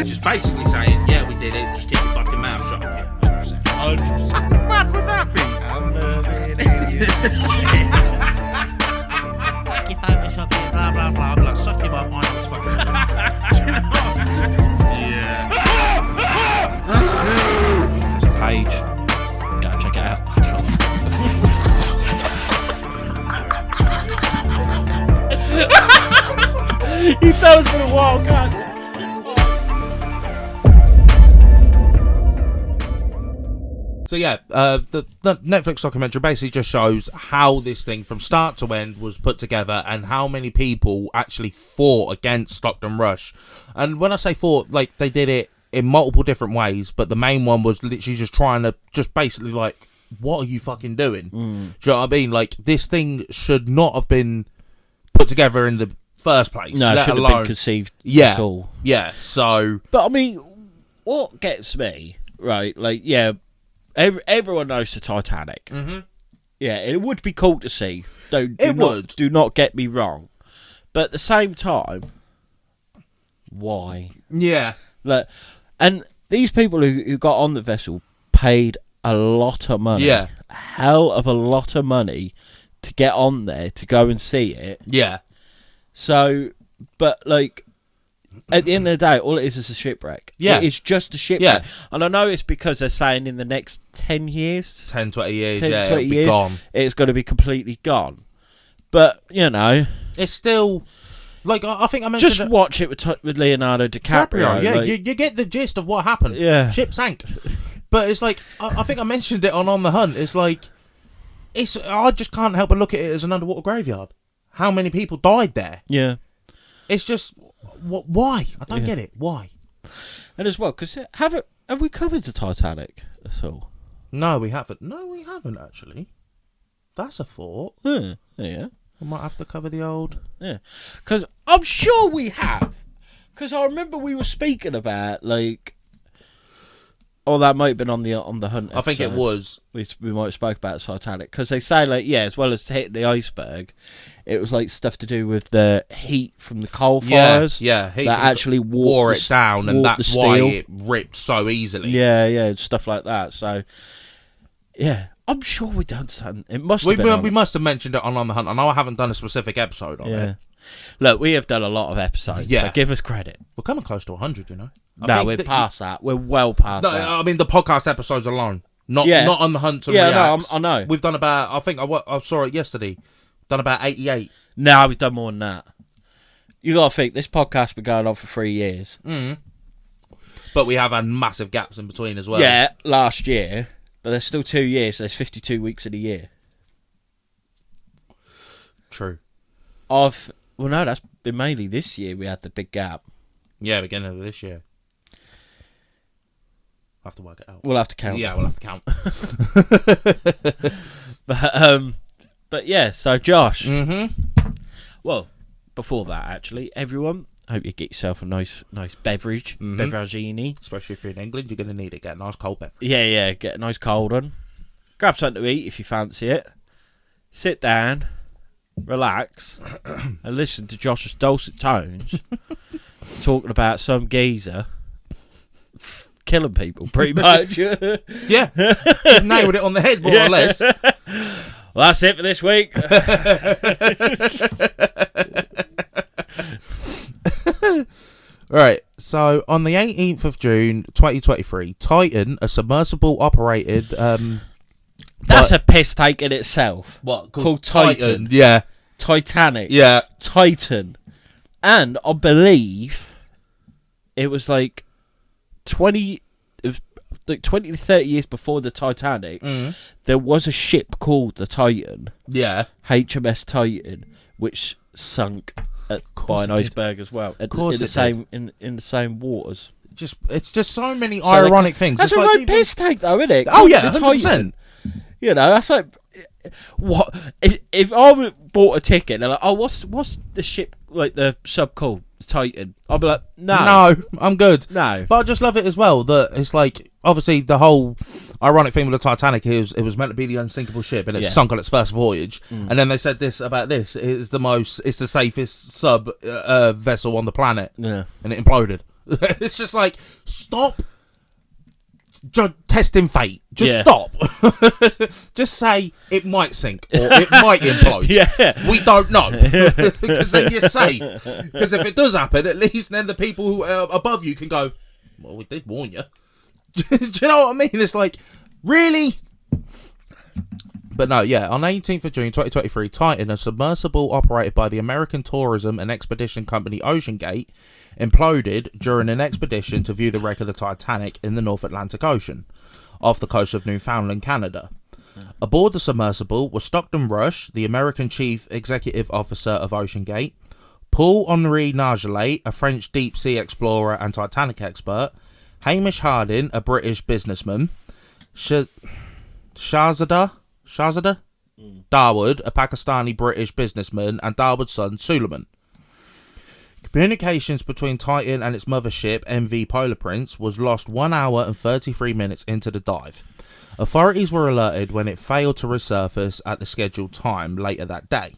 Just basically saying, yeah, we did it, just keep your fucking mouth shut. How mad would that be? You Photoshop it, blah, blah, blah, blah. Suck him up, I was fucking... Yeah. There's a page. Go check it out. He throws for a wild card. So yeah, the Netflix documentary basically just shows how this thing from start to end was put together and how many people actually fought against Stockton Rush. And when I say fought, like, they did it in multiple different ways, but the main one was literally just trying to just basically like, what are you fucking doing? Do you know what I mean? Like, this thing should not have been put together in the first place. No, it shouldn't have been conceived at all. Yeah, so... But, I mean, what gets me, right, like, yeah, everyone knows the Titanic. Mm-hmm. Yeah, it would be cool to see. Do not get me wrong. But at the same time, why? Yeah. Like, and these people who got on the vessel paid a lot of money. Yeah. A hell of a lot of money to get on there, to go and see it. Yeah. So, but, like, at the end of the day, all it is a shipwreck. Yeah. It's just a shipwreck. Yeah. And I know it's because they're saying in the next 10 years... 10, 20 years, 20 it'll be years, gone. It's going to be completely gone. But, you know... It's still... Like, I think I mentioned... Just watch it with Leonardo DiCaprio. Yeah, like, you get the gist of what happened. Yeah. Ship sank. But it's like, I think I mentioned it on The Hunt. It's like, I just can't help but look at it as an underwater graveyard. How many people died there? Yeah. It's just, why? I don't get it. Why? And as well, because have we covered the Titanic at all? No, we haven't. No, we haven't, actually. That's a thought. Yeah. We might have to cover the old... Yeah. Because I'm sure we have. Because I remember we were speaking about, like... Oh, that might have been on the Hunt episode. I think it was. We might have spoke about Titanic. Because they say, like, yeah, as well as hitting the iceberg, it was, like, stuff to do with the heat from the coal fires. Yeah. Heat that actually wore it down, and that's why it ripped so easily. Yeah, stuff like that. So, yeah. I'm sure we done something. It must have been. We must have mentioned it on The Hunt. I know I haven't done a specific episode on it. Look, we have done a lot of episodes. Yeah. So give us credit. We're coming close to 100, you know. No, we're past that. We're well past that. No, I mean the podcast episodes alone, not on The Hunt and Reacts. No, I know. We've done about. I think I saw it yesterday. Done about 88. No, we've done more than that. You got to think this podcast's been going on for 3 years. But we have had massive gaps in between as well. Yeah, last year. But there's still 2 years. So there's 52 weeks in a year. True. Well, no, that's been mainly this year we had the big gap. Yeah, beginning of this year. We'll have to work it out. We'll have to count. Yeah, we'll have to count. But yeah, so Josh. Mm-hmm. Well, before that, actually, everyone, hope you get yourself a nice beverage, beveragini. Especially if you're in England, you're going to need it. Get a nice cold beverage. Yeah, get a nice cold one. Grab something to eat if you fancy it. Sit down, relax, and listen to Josh's dulcet tones talking about some geezer killing people, pretty much. Yeah, nailed it on the head, more or less. Well, that's it for this week. Right, so on the 18th of June 2023, Titan, a submersible operated... that's a piss take in itself. What? Called Titan. Yeah. Titanic. Yeah. Titan. And I believe it was like 20 to 30 years before the Titanic, there was a ship called the Titan. Yeah. HMS Titan, which sunk by an iceberg as well. Of course, in the same waters. It's just so many ironic things. That's it's a like right piss take, though, isn't it? Oh yeah, 100%. You know, that's like, what if I bought a ticket? They're like, oh, what's the ship, like the sub called? Titan. I'll be like, no, I'm good. No, but I just love it as well that it's like obviously the whole ironic thing with the Titanic is it was meant to be the unsinkable ship, and it sunk on its first voyage. And then they said this about this: it's the safest sub vessel on the planet, and it imploded. It's just like, stop testing fate. Just stop. Just say it might sink or it might implode. We don't know, because then you're safe. Because if it does happen, at least then the people who are above you can go, well, we did warn you. Do you know what I mean? It's like, really? But no, yeah, on 18th of June 2023, Titan, a submersible operated by the American tourism and expedition company OcenaGate, imploded during an expedition to view the wreck of the Titanic in the North Atlantic Ocean, off the coast of Newfoundland, Canada. Aboard the submersible was Stockton Rush, the American chief executive officer of OceanGate, Paul-Henri Nargeolet, a French deep-sea explorer and Titanic expert, Hamish Harding, a British businessman, Shahzada Dawood, a Pakistani-British businessman, and Dawood's son, Suleiman. Communications between Titan and its mothership, MV Polar Prince, was lost 1 hour and 33 minutes into the dive. Authorities were alerted when it failed to resurface at the scheduled time later that day.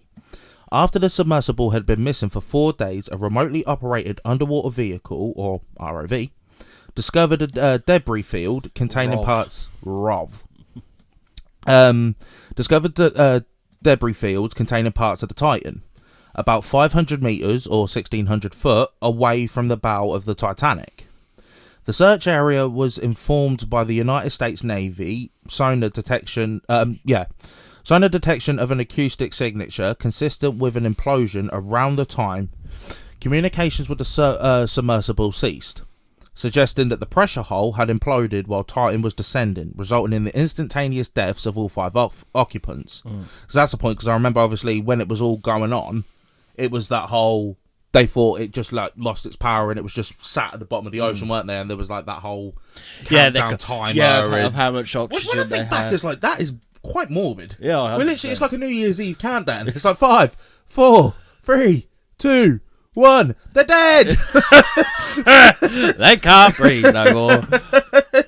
After the submersible had been missing for 4 days, a remotely operated underwater vehicle, or ROV, discovered a debris field containing parts... discovered the debris field containing parts of the Titan, about 500 metres or 1,600 foot away from the bow of the Titanic. The search area was informed by the United States Navy sonar detection of an acoustic signature consistent with an implosion around the time communications with the submersible ceased, suggesting that the pressure hull had imploded while Titan was descending, resulting in the instantaneous deaths of all 5 occupants. So that's the point, because I remember, obviously, when it was all going on, it was that whole... They thought it just, like, lost its power and it was just sat at the bottom of the ocean, weren't they? And there was, like, that whole countdown timer. Of how much oxygen when I think back, it's like, that is quite morbid. Yeah, literally, it's like a New Year's Eve countdown. It's like 5, 4, 3, 2... 1, they're dead. They can't breathe no more.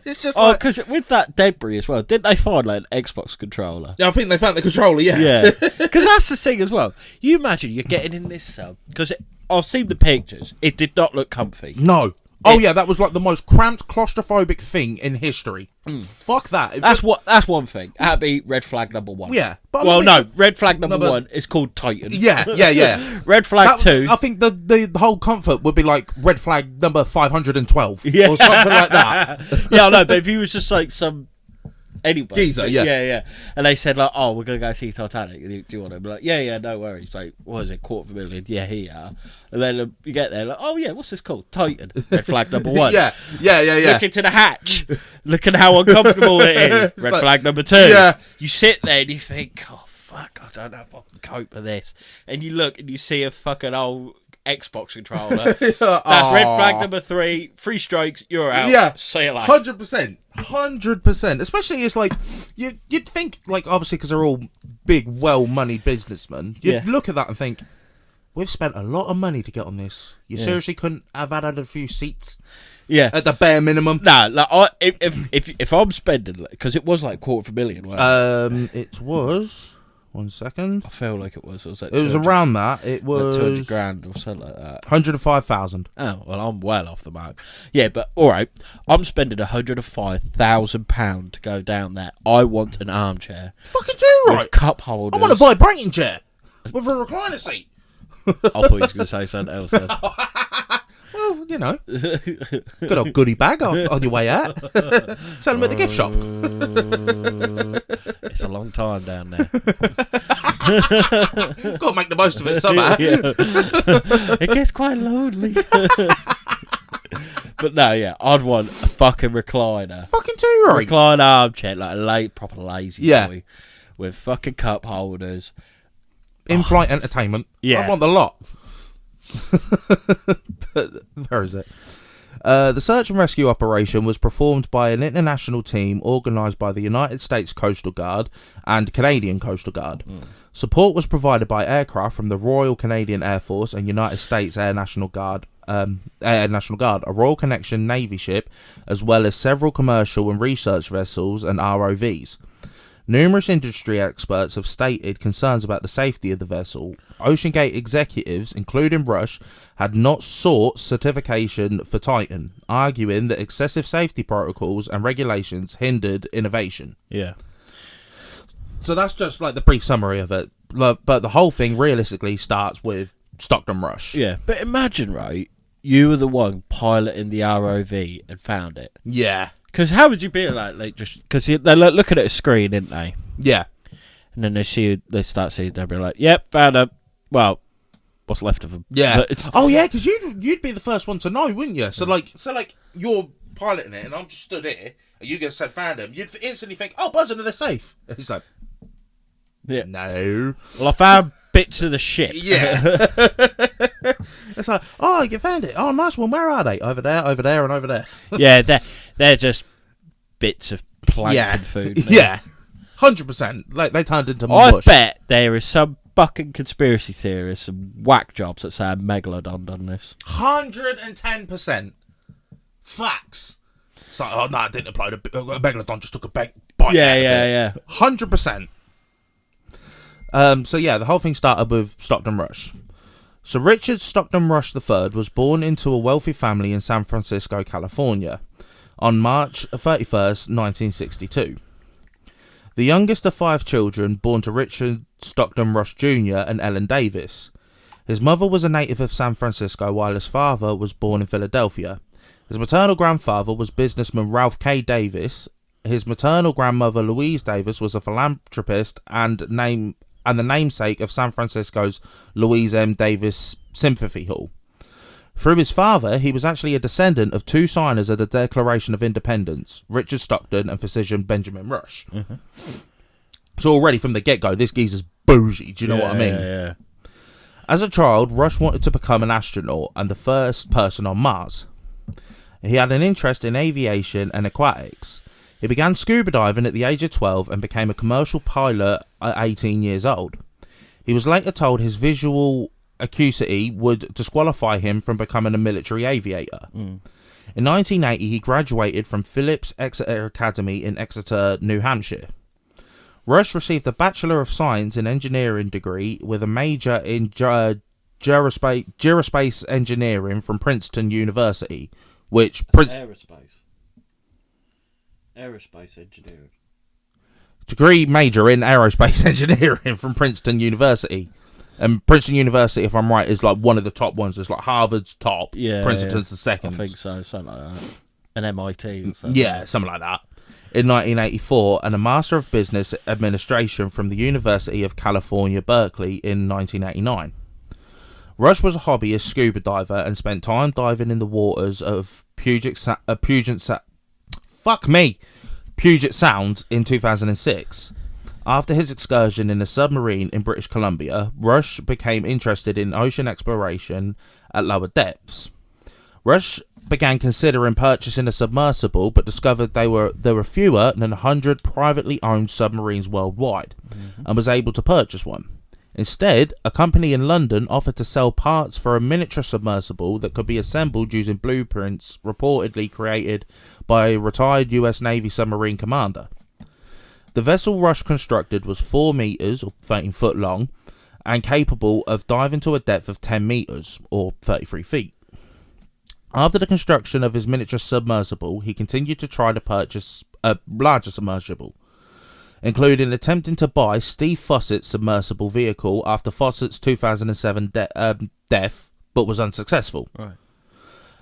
It's just because with that debris as well, didn't they find like an Xbox controller? Yeah, I think they found the controller. Yeah. Because that's the thing as well. You imagine you're getting in this sub, because I've seen the pictures. It did not look comfy. No. Oh yeah, that was like the most cramped, claustrophobic thing in history. Fuck that. That's one thing. That'd be red flag number 1. Yeah. But red flag number 1 is called Titan. Yeah. Red flag 2. I think the whole comfort would be like red flag number 512. Yeah. Or something like that. Yeah, I know, but if he was just like some... Anybody. Geezer, yeah. Yeah. And they said, like, oh, we're going to go see Titanic. Do you want to? Be like, yeah, no worries. Like, what is it, $250,000? Yeah, here. And then you get there, like, oh, yeah, what's this called? Titan. Red flag number 1. Yeah. Look into the hatch. Look at how uncomfortable it is. Red flag number 2. Yeah. You sit there and you think, oh, fuck, I don't know if I can cope with this. And you look and you see a fucking old Xbox controller. That's red flag number 3. 3 strikes, you're out. Yeah. See you later. 100%. Especially, it's like you'd think, like, obviously because they're all big, well-moneyed businessmen. You'd look at that and think, we've spent a lot of money to get on this. You seriously couldn't have added a few seats? Yeah, at the bare minimum. Nah, like if I'm spending, because it was like $250,000. Wasn't it? It was. 1 second. I feel like it was. It was around that. It was like $200,000 or something like that. 105,000. Oh well, I'm well off the mark. Yeah, but all right. I'm spending £105,000 to go down there. I want an armchair. Fucking do right. With cup holders. I want a vibrating chair with a recliner seat. I thought you was going to say something else then. Well, you know, good old goodie bag on your way out. Sell them at the gift shop. It's a long time down there. Got to make the most of it somehow. It gets quite lonely. But no, yeah, I'd want a fucking recliner. Fucking too right. Recliner armchair, like a proper lazy boy, with fucking cup holders. In-flight entertainment. Yeah. I want the lot. Where is it? The search and rescue operation was performed by an international team organised by the United States Coastal Guard and Canadian Coastal Guard. Support was provided by aircraft from the Royal Canadian Air Force and United States Air National Guard Air National Guard, a Royal Connection Navy ship, as well as several commercial and research vessels and ROVs. Numerous industry experts have stated concerns about the safety of the vessel. OceanGate executives, including Rush, had not sought certification for Titan, arguing that excessive safety protocols and regulations hindered innovation. Yeah. So that's just like the brief summary of it. But the whole thing realistically starts with Stockton Rush. Yeah, but imagine, right, you were the one piloting the ROV and found it. Yeah. Because how would you be like just because they're looking at a screen, didn't they? Yeah. And then they start seeing, they'll be like, "Yep, found them." Well, what's left of them? Yeah. Oh yeah, because you'd be the first one to know, wouldn't you? So like you're piloting it, and I'm just stood here, and you just said found them. You'd instantly think, "Oh, buzzing, they're safe." And he's like, "Yeah, no." Well, I found bits of the ship. Yeah. It's like, "Oh, you found it. Oh, nice one. Where are they? Over there, and over there." Yeah, they're just bits of plankton food. Yeah. 100%. Like they turned into I mush. bet there is some fucking conspiracy theorists, some whack jobs that say a megalodon done this. 110%. Facts. It's like, oh no, it didn't apply to a megalodon. Just took a bite. Yeah. 100%. So yeah, the whole thing started with Stockton Rush. So Richard Stockton Rush III was born into a wealthy family in San Francisco, California, on March 31st, 1962. The youngest of 5 children born to Richard Stockton Rush Jr. and Ellen Davis. His mother was a native of San Francisco, while his father was born in Philadelphia. His maternal grandfather was businessman Ralph K. Davis. His maternal grandmother Louise Davis was a philanthropist and the namesake of San Francisco's Louise M. Davis Sympathy Hall. Through his father, he was actually a descendant of 2 signers of the Declaration of Independence, Richard Stockton and physician Benjamin Rush. Mm-hmm. So already from the get-go, this geezer's bougie, do you know what I mean? Yeah. As a child, Rush wanted to become an astronaut and the first person on Mars. He had an interest in aviation and aquatics. He began scuba diving at the age of 12 and became a commercial pilot at 18 years old. He was later told his visual acuity would disqualify him from becoming a military aviator. In 1980, he graduated from Phillips Exeter Academy in Exeter, New Hampshire. Rush received a Bachelor of Science in Engineering degree with a major in Aerospace Engineering from Princeton University, which... Aerospace Engineering. Degree major in Aerospace Engineering from Princeton University. And Princeton University, if I'm right, is like one of the top ones. It's like Harvard's top. Yeah, Princeton's the second. I think so, something like that. An MIT or something. Yeah, something like that. In 1984, and a Master of Business Administration from the University of California, Berkeley in 1989. Rush was a hobbyist scuba diver and spent time diving in the waters of Puget Sound in 2006. After his excursion in a submarine in British Columbia, Rush became interested in ocean exploration at lower depths. Rush began considering purchasing a submersible, but discovered there were fewer than 100 privately owned submarines worldwide, and was able to purchase one. Instead, a company in London offered to sell parts for a miniature submersible that could be assembled using blueprints reportedly created by a retired US Navy submarine commander. The vessel Rush constructed was 4 meters, or 13 foot long, and capable of diving to a depth of 10 meters, or 33 feet. After the construction of his miniature submersible, he continued to try to purchase a larger submersible, including attempting to buy Steve Fossett's submersible vehicle after Fossett's 2007 death, but was unsuccessful. Right.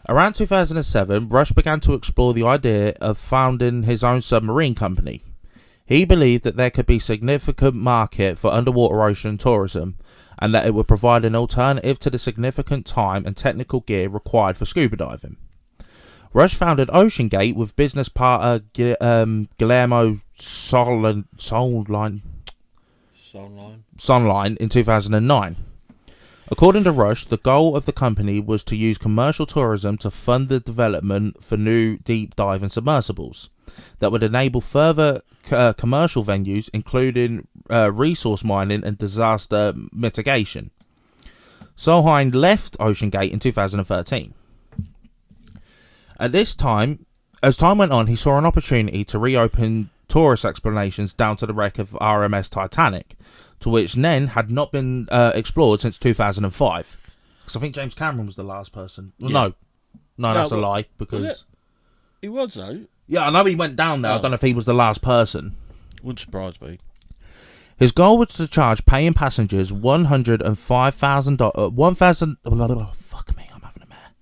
Around 2007, Rush began to explore the idea of founding his own submarine company. He believed that there could be significant market for underwater ocean tourism, and that it would provide an alternative to the significant time and technical gear required for scuba diving. Rush founded OceanGate with business partner Guillermo Sonline in 2009. According to Rush, the goal of the company was to use commercial tourism to fund the development for new deep diving submersibles that would enable further commercial venues, including resource mining and disaster mitigation. Solheim left OcenaGate in 2013. At this time, as time went on, he saw an opportunity to reopen tourist explanations down to the wreck of RMS Titanic, to which then had not been explored since 2005. Because I think James Cameron was the last person. Well, Yeah. no, that's a lie. Because He was, though. yeah, I know he went down there. I don't know if he was the last person. Wouldn't surprise me. His goal was to charge paying passengers $105,000. Fuck me, I'm having a mare.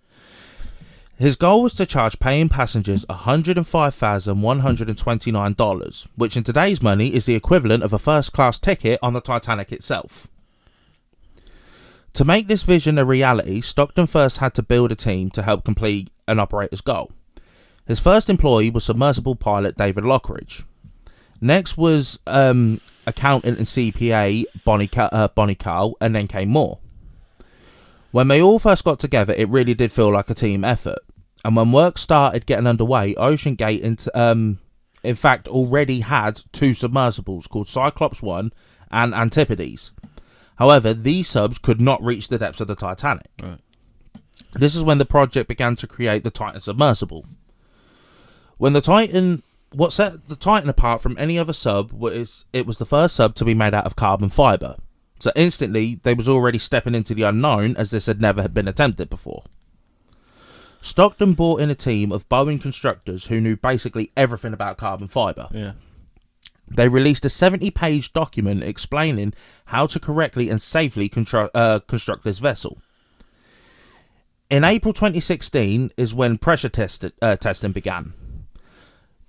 His goal was to charge paying passengers $105,129, which in today's money is the equivalent of a first-class ticket on the Titanic itself. To make this vision a reality, Stockton first had to build a team to help complete an operator's goal. His first employee was submersible pilot David Lockridge. Next was accountant and CPA Bonnie Carl, and then came more. When they all first got together, it really did feel like a team effort. And when work started getting underway, OcenaGate in fact already had 2 submersibles called Cyclops 1 and Antipodes. However, these subs could not reach the depths of the Titanic. Right. This is when the project began to create the Titan Submersible. What set the Titan apart from any other sub was it was the first sub to be made out of carbon fibre. So instantly, they was already stepping into the unknown, as this had never been attempted before. Stockton brought in a team of Boeing constructors who knew basically everything about carbon fibre. Yeah. They released a 70-page document explaining how to correctly and safely construct this vessel. In April 2016 is when pressure testing began.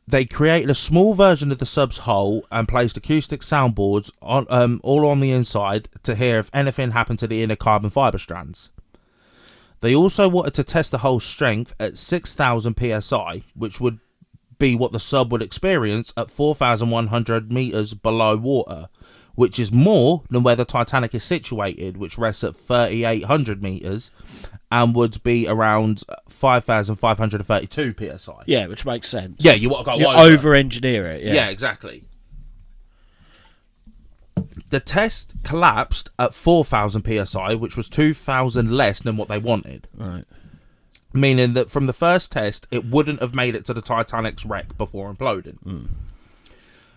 They created a small version of the sub's hull and placed acoustic soundboards on all on the inside to hear if anything happened to the inner carbon fibre strands. They also wanted to test the hull's strength at 6,000 psi, which would be what the sub would experience at 4,100 metres below water, which is more than where the Titanic is situated, which rests at 3,800 metres and would be around 5,532 psi. Yeah, which makes sense. Yeah, you want to go over-engineer it. Yeah, exactly. The test collapsed at 4,000 psi, which was 2,000 less than what they wanted. Right. Meaning that from the first test, it wouldn't have made it to the Titanic's wreck before imploding.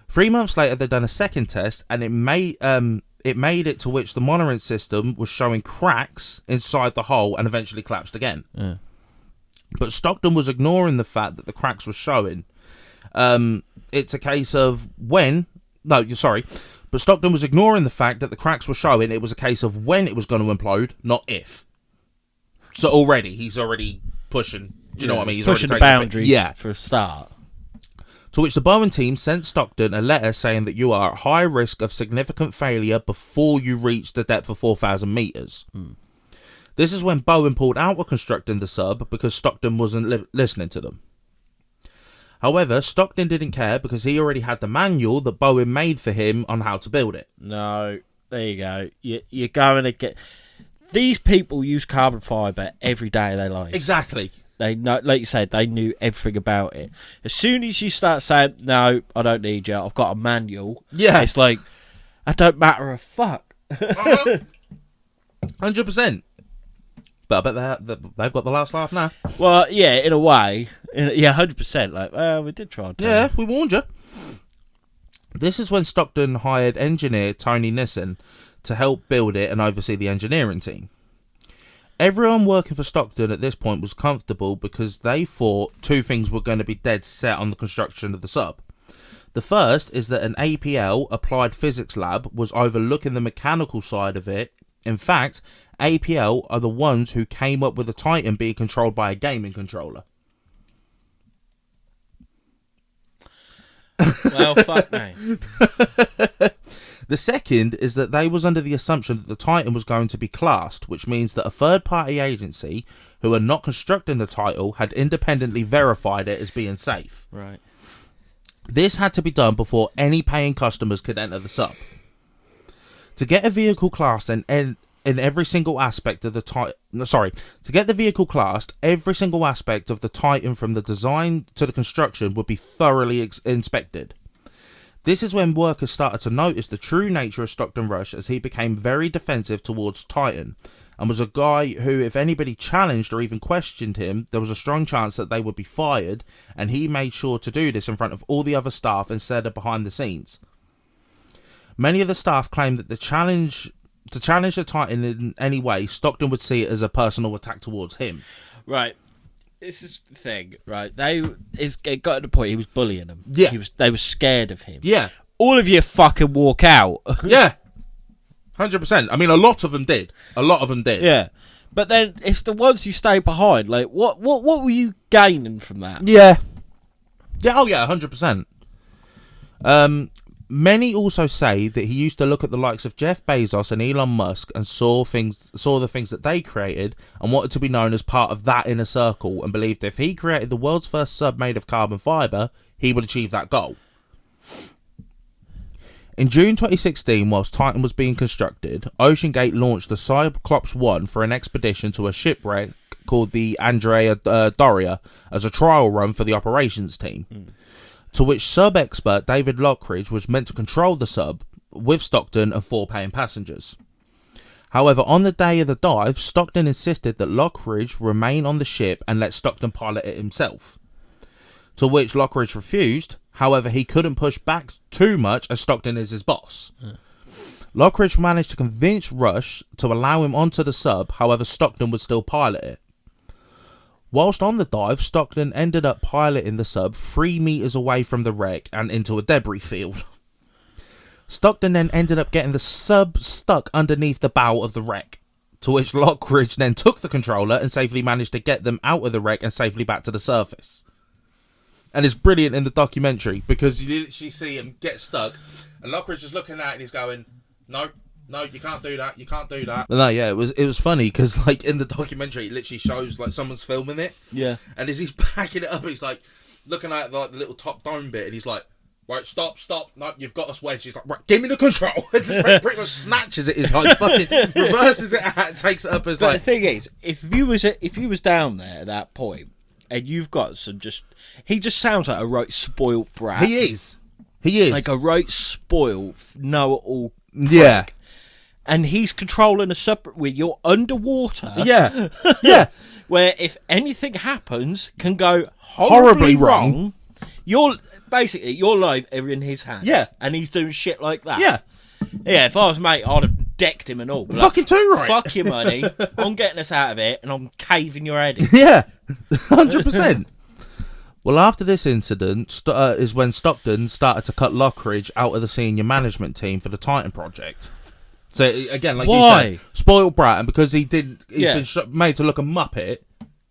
3 months later, they'd done a second test, and it made it to which the monitoring system was showing cracks inside the hull and eventually collapsed again. Yeah. But Stockton was ignoring the fact that the cracks were showing. It's a case of But Stockton was ignoring the fact that the cracks were showing. It was a case of when it was going to implode, not if. So he's already pushing. Do you know what I mean? He's pushing the boundaries for a start. To which the Boeing team sent Stockton a letter saying that you are at high risk of significant failure before you reach the depth of 4,000 metres. This is when Boeing pulled out of constructing the sub because Stockton wasn't listening to them. However, Stockton didn't care because he already had the manual that Boeing made for him on how to build it. No, there you go. You're going to get... These people use carbon fibre every day of their life. Exactly. They know, like you said, they knew everything about it. As soon as you start saying, no, I don't need you, I've got a manual. Yeah. It's like, that don't matter a fuck. 100%. But I bet they've got the last laugh now. Well, yeah, in a way. 100%. Like, well, we did try and tell Yeah, you. we warned you. This is when Stockton hired engineer Tony Nissen to help build it and oversee the engineering team. Everyone working for Stockton at this point was comfortable because they thought 2 things were going to be dead set on the construction of the sub. The first is that an APL, Applied Physics Lab, was overlooking the mechanical side of it. In fact, APL are the ones who came up with the Titan being controlled by a gaming controller. Well, fuck me. The second is that they was under the assumption that the Titan was going to be classed, which means that a third-party agency who are not constructing the Titan had independently verified it as being safe. Right. This had to be done before any paying customers could enter the sub. To get a vehicle classed in every single aspect of the Titan... To get the vehicle classed, every single aspect of the Titan from the design to the construction would be thoroughly inspected. This is when workers started to notice the true nature of Stockton Rush as he became very defensive towards Titan, and was a guy who, if anybody challenged or even questioned him, there was a strong chance that they would be fired, and he made sure to do this in front of all the other staff instead of behind the scenes. Many of the staff claimed that to challenge the Titan in any way, Stockton would see it as a personal attack towards him. Right. This is the thing, right? It got to the point he was bullying them. Yeah. They were scared of him. Yeah. All of you fucking walk out. Yeah. 100%. I mean, a lot of them did. Yeah. But then it's the ones who stay behind. Like, what were you gaining from that? Yeah. Yeah, oh yeah, 100%. Many also say that he used to look at the likes of Jeff Bezos and Elon Musk and saw the things that they created and wanted to be known as part of that inner circle, and believed if he created the world's first sub made of carbon fibre, he would achieve that goal. In June 2016, whilst Titan was being constructed, OcenaGate launched the Cyclops 1 for an expedition to a shipwreck called the Andrea Doria as a trial run for the operations team, to which sub-expert David Lockridge was meant to control the sub with Stockton and 4 paying passengers. However, on the day of the dive, Stockton insisted that Lockridge remain on the ship and let Stockton pilot it himself, to which Lockridge refused. However, he couldn't push back too much as Stockton is his boss. Lockridge managed to convince Rush to allow him onto the sub, however Stockton would still pilot it. Whilst on the dive, Stockton ended up piloting the sub 3 meters away from the wreck and into a debris field. Stockton then ended up getting the sub stuck underneath the bow of the wreck, to which Lockridge then took the controller and safely managed to get them out of the wreck and safely back to the surface. And it's brilliant in the documentary because you literally see him get stuck and Lockridge is looking at it and he's going, no, you can't do that, But no, yeah, it was funny because like in the documentary it literally shows like someone's filming it. Yeah. And as he's backing it up, he's like looking at like the little top dome bit and he's like, right, stop, no, you've got us wedged. He's like, right, give me the control. Pretty much snatches it, he's like fucking reverses it and takes it up as but like... the thing is, if you was down there at that point and you've got some he just sounds like a right spoiled brat. He is. Like a right spoiled, know-it-all prick. Yeah. And he's controlling a sub where you're underwater. Yeah. Yeah. Where if anything happens, can go Horribly wrong. You're basically, your life are in his hands. Yeah. And he's doing shit like that. Yeah. Yeah, if I was mate, I'd have decked him and all. Like, Fucking too right. Fuck your money. I'm getting us out of it and I'm caving your head in. Yeah. 100%. Well, after this incident is when Stockton started to cut Lockridge out of the senior management team for the Titan project. So, again, like Why? you said, spoiled brat, and because he's been made to look a muppet,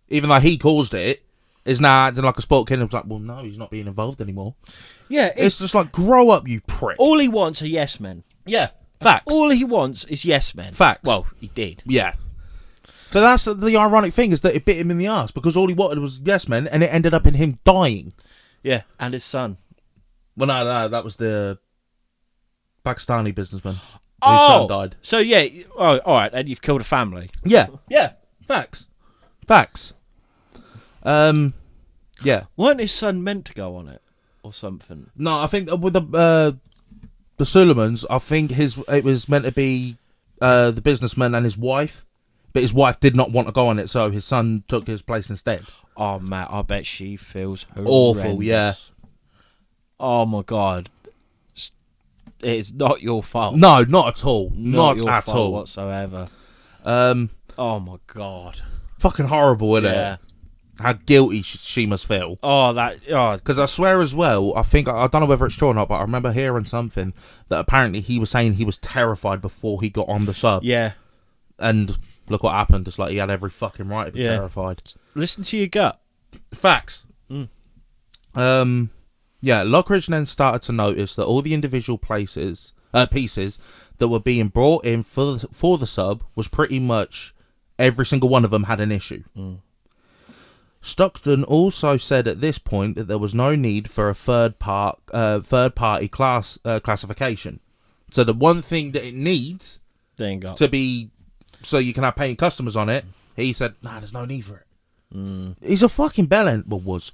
even though he caused it, is now acting like a spoiled kid. And was like, well, no, he's not being involved anymore. Yeah. It's just like, grow up, you prick. All he wants are yes men. Yeah. Facts. All he wants is yes men. Facts. Well, he did. Yeah. But that's the ironic thing, is that it bit him in the arse because all he wanted was yes men, and it ended up in him dying. Yeah, and his son. Well, no, that was the Pakistani businessman. Oh, his son died. So yeah, all right, and you've killed a family. Yeah. Facts. Yeah. Weren't his son meant to go on it or something? No, I think with the Suleimans, I think it was meant to be the businessman and his wife, but his wife did not want to go on it, so his son took his place instead. Oh, Matt, I bet she feels horrendous. Awful, yeah. Oh my God, it is not your fault. No, not at all. Not your at fault all whatsoever. Oh my God, fucking horrible, isn't it? How guilty she must feel. Because I swear as well, I think, I don't know whether it's true or not, but I remember hearing something that apparently he was saying he was terrified before he got on the sub. Yeah. And look what happened. It's like he had every fucking right to be terrified. Listen to your gut. Facts. Yeah, Lockridge then started to notice that all the individual pieces that were being brought in for the sub was pretty much every single one of them had an issue. Stockton also said at this point that there was no need for a third party classification. So the one thing that it needs to be so you can have paying customers on it, he said, nah, there's no need for it. He's a fucking bellend, well, was.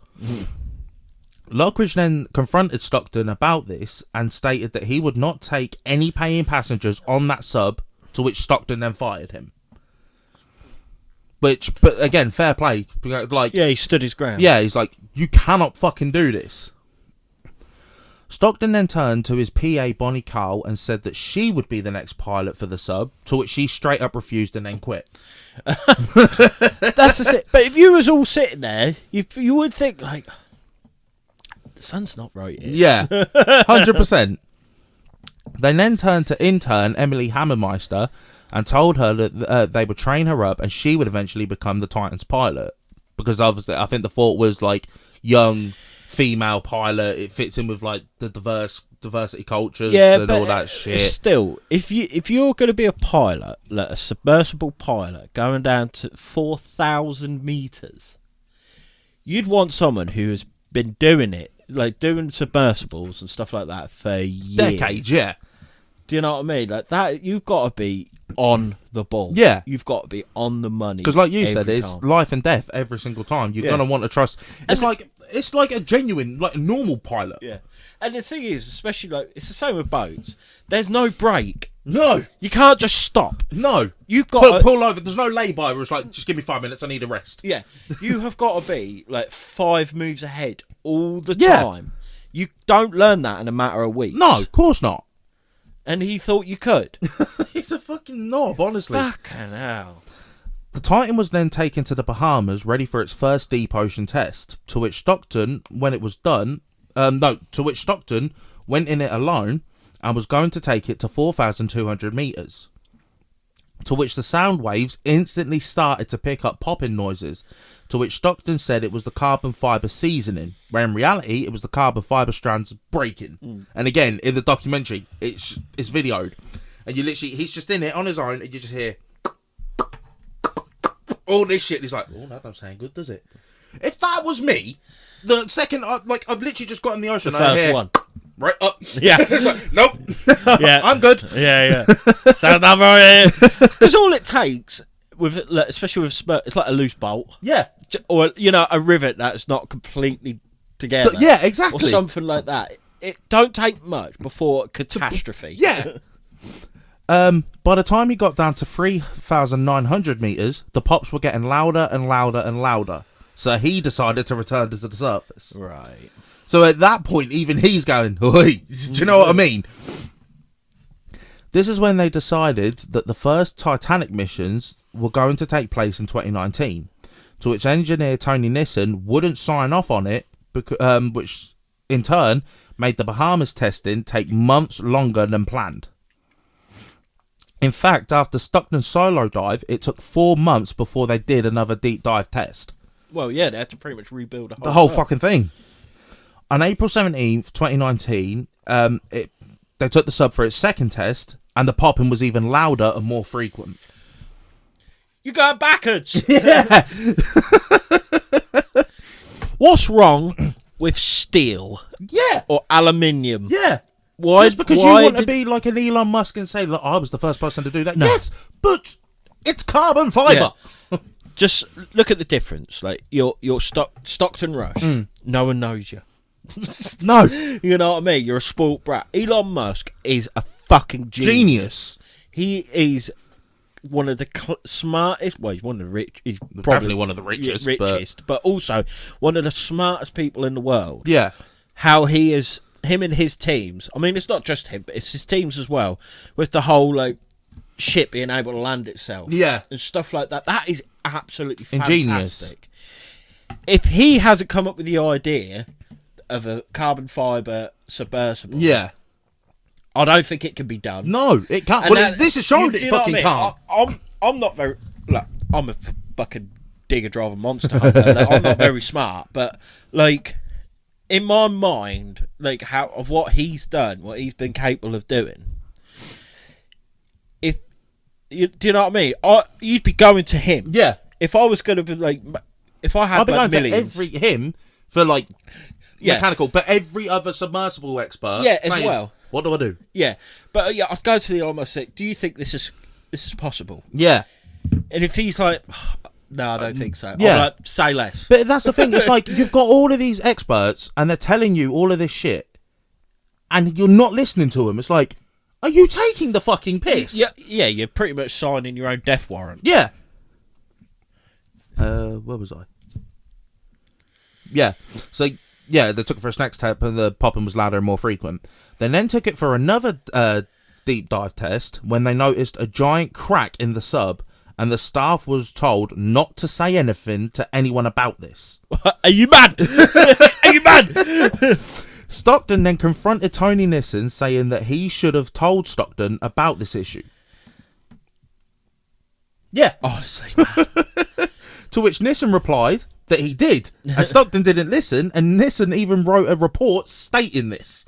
Lockridge then confronted Stockton about this and stated that he would not take any paying passengers on that sub, to which Stockton then fired him. But again, fair play. Like, Yeah, he stood his ground. yeah, he's like, you cannot fucking do this. Stockton then turned to his PA Bonnie Carl and said that she would be the next pilot for the sub, to which she straight up refused and then quit. That's the But if you was all sitting there, you would think, like, the sun's not right here. Yeah, 100%. They then turned to intern Emily Hammermeister and told her that they would train her up and she would eventually become the Titan's pilot. Because obviously, I think the thought was, like, young female pilot, it fits in with like the diversity cultures and all that shit. Still, if you're going to be a pilot, like a submersible pilot going down to 4,000 meters, you'd want someone who has been doing it, like doing submersibles and stuff like that for years. Decades, yeah. Do you know what I mean? Like that, you've got to be on the ball. Yeah, you've got to be on the money. Because, like you said, it's life and death every single time. You're gonna want to trust. It's like a genuine, like a normal pilot. Yeah, and the thing is, especially like it's the same with boats. There's no break. No, you can't just stop. No, you've got to pull over. There's no lay-by where it's like, just give me 5 minutes. I need a rest. Yeah, you have got to be like 5 moves ahead all the time. You don't learn that in a matter of weeks. No, of course not. And he thought you could. He's a fucking knob, honestly. Fucking hell. The Titan was then taken to the Bahamas, ready for its first deep ocean test. To which Stockton, when it was done, Stockton went in it alone and was going to take it to 4,200 meters. To which the sound waves instantly started to pick up popping noises, to which Stockton said it was the carbon fibre seasoning, where in reality it was the carbon fibre strands breaking. And again, in the documentary, it's videoed, and you literally, he's just in it on his own, and you just hear all this shit. He's like, oh, that don't sound good, does it? If that was me, the second, I've literally just got in the ocean, the first one. Right up. Yeah. It's like, nope. Yeah. I'm good. Yeah. Sounds not right. Because all it takes, especially with it's like a loose bolt. Yeah. Or, a rivet that's not completely together. Yeah, exactly. Or something like that. It don't take much before catastrophe. Yeah. By the time he got down to 3,900 meters, the pops were getting louder and louder and louder. So he decided to return to the surface. Right. So at that point, even he's going, oi, do you know what I mean? This is when they decided that the first Titanic missions were going to take place in 2019, to which engineer Tony Nissen wouldn't sign off on it, which in turn made the Bahamas testing take months longer than planned. In fact, after Stockton's solo dive, it took 4 months before they did another deep dive test. Well, yeah, they had to pretty much rebuild the whole fucking thing. On April 17th, 2019, they took the sub for its second test, and the popping was even louder and more frequent. You going backwards? Yeah. What's wrong with steel? Yeah. Or aluminium? Yeah. Why? Just because you want to be like an Elon Musk and say, look, I was the first person to do that. No. Yes, but it's carbon fibre. Yeah. Just look at the difference. Like your Stockton Rush, no one knows you. No. You know what I mean? You're a spoilt brat. Elon Musk is a fucking genius. He is one of the smartest. Well, he's one of the rich. He's probably one of the richest, but also one of the smartest people in the world. Yeah. How he is, him and his teams. I mean, it's not just him, but it's his teams as well. With the whole ship being able to land itself, and stuff like that. That is absolutely fantastic. Ingenious. If he hasn't come up with the idea of a carbon fibre submersible, I don't think it can be done. No, it can't. Well, this has shown it fucking can't. I'm not very. Look, I'm a fucking digger driver monster hunter. I'm not very smart, but in my mind, how of what he's done, what he's been capable of doing. Do you know what I mean? You'd be going to him. Yeah. If I was going to be if I had I'd be going millions, to him for mechanical, but every other submersible expert, as well. What do I do? Yeah, but I'd go to the almost say, do you think this is possible? Yeah. And if he's like, no, I don't think so. Yeah. I'm say less. But that's the thing. It's you've got all of these experts, and they're telling you all of this shit, and you're not listening to them. It's like, are you taking the fucking piss? Yeah, you're pretty much signing your own death warrant. Yeah. Where was I? Yeah. So, yeah, they took it for a next step and the popping was louder and more frequent. They then took it for another deep dive test when they noticed a giant crack in the sub and the staff was told not to say anything to anyone about this. Are you mad? Are you mad? Stockton then confronted Tony Nissen, saying that he should have told Stockton about this issue. Yeah. Honestly, man. To which Nissen replied that he did, and Stockton didn't listen, and Nissen even wrote a report stating this.